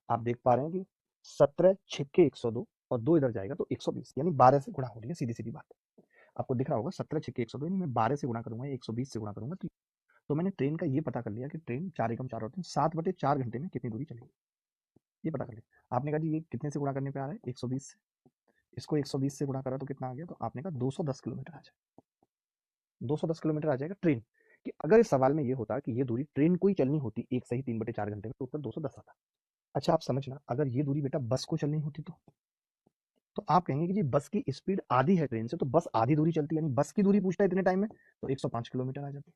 आप देख पा रहे हैं कि 17 छिक्के 102 और 2 इधर जाएगा तो 120 यानी 12 से गुणा हो रही है, सीधी-सीधी बात है। आपको दिख रहा होगा 17 छिक्के 102 यानी मैं 12 से गुणा करूँगा या 120 से गुणा करूँगा तो मैंने ट्रेन का ये पता कर लिया कि ट्रेन 4 एकम 4 और 3 7/4 घंटे में कितनी दूरी चलेगी, ये पता कर लिया। आपने कहा जी ये कितने से गुणा करने पे आ रहा है? 120 से। इसको 120 से गुणा करा तो कितना आ गया? तो आपने कहा 210 किलोमीटर आ जाएगा। 210 किलोमीटर आ जाएगा ट्रेन। कि अगर इस सवाल में ये होता कि ये दूरी ट्रेन को ही चलनी होती 1 सही 3/4 घंटे में तो उत्तर 210 आता। अच्छा आप समझना, अगर ये दूरी बेटा बस को चलनी होती तो आप कहेंगे कि जी बस की स्पीड आधी है ट्रेन से तो बस आधी दूरी चलती है, यानी बस की दूरी पूछता है इतने टाइम में तो 105 किलोमीटर आ जाती।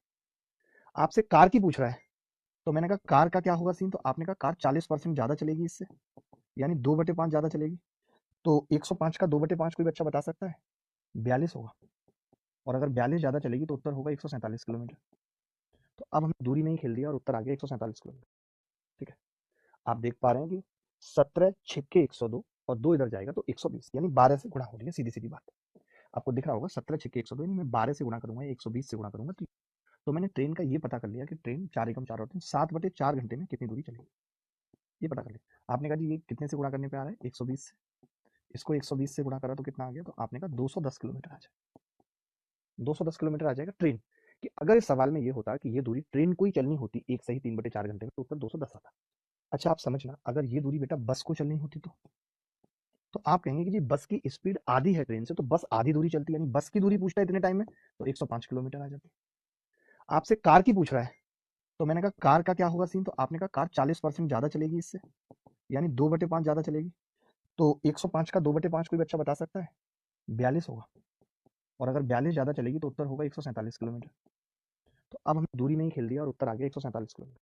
आपसे कार की पूछ रहा है तो मैंने कहा कार का क्या होगा सीन, तो आपने कहा कार 40% ज्यादा चलेगी इससे, यानी 2/5 ज्यादा चलेगी। तो 105 का 2/5 कोई बच्चा बता सकता है? 42 होगा। और अगर 42 ज्यादा चलेगी तो उत्तर होगा 147 किलोमीटर। तो अब हमने दूरी में ही खेल दिया और उत्तर आ गया 147 किलोमीटर। ठीक है, आप देख पा रहे हैं कि 17 छिक्के 102 और 2 इधर जाएगा तो 120 यानी 12 से गुणा हो रही है, सीधी-सीधी बात है। आपको दिख रहा होगा 17 छिक्के 102 यानी मैं 12 से गुणा करूँगा या 120 से गुणा करूँगा तो मैंने ट्रेन का ये पता कर लिया कि ट्रेन 4 एकम 4 और 3 7/4 घंटे में कितनी दूरी चलेगी, ये पता कर लिया। आपने कहा जी ये कितने से गुणा करने पे आ रहा है? 120 से। इसको 120 से गुणा करा तो कितना आ गया? तो आपने कहा 210 किलोमीटर आ जाएगा। 210 किलोमीटर आ जाएगा ट्रेन। कि अगर इस सवाल में ये होता कि ये दूरी ट्रेन को ही चलनी होती 1 सही 3/4 घंटे में तो उत्तर 210 आता। अच्छा आप समझना, अगर ये दूरी बेटा बस को चलनी होती तो आप कहेंगे कि जी बस की स्पीड आधी है ट्रेन से तो बस आधी दूरी चलती है, यानी बस की दूरी पूछता है इतने टाइम में तो 105 किलोमीटर आ जाती। आपसे कार की पूछ रहा है तो मैंने कहा कार का क्या होगा सीन, तो आपने कहा कार 40% ज्यादा चलेगी इससे, यानी 2/5 ज्यादा चलेगी। तो 105 का 2/5 कोई बच्चा बता सकता है? 42 होगा। और अगर 42 ज्यादा चलेगी तो उत्तर होगा 147 किलोमीटर। तो अब हमने दूरी में ही खेल दिया और उत्तर आ गया 147 किलोमीटर।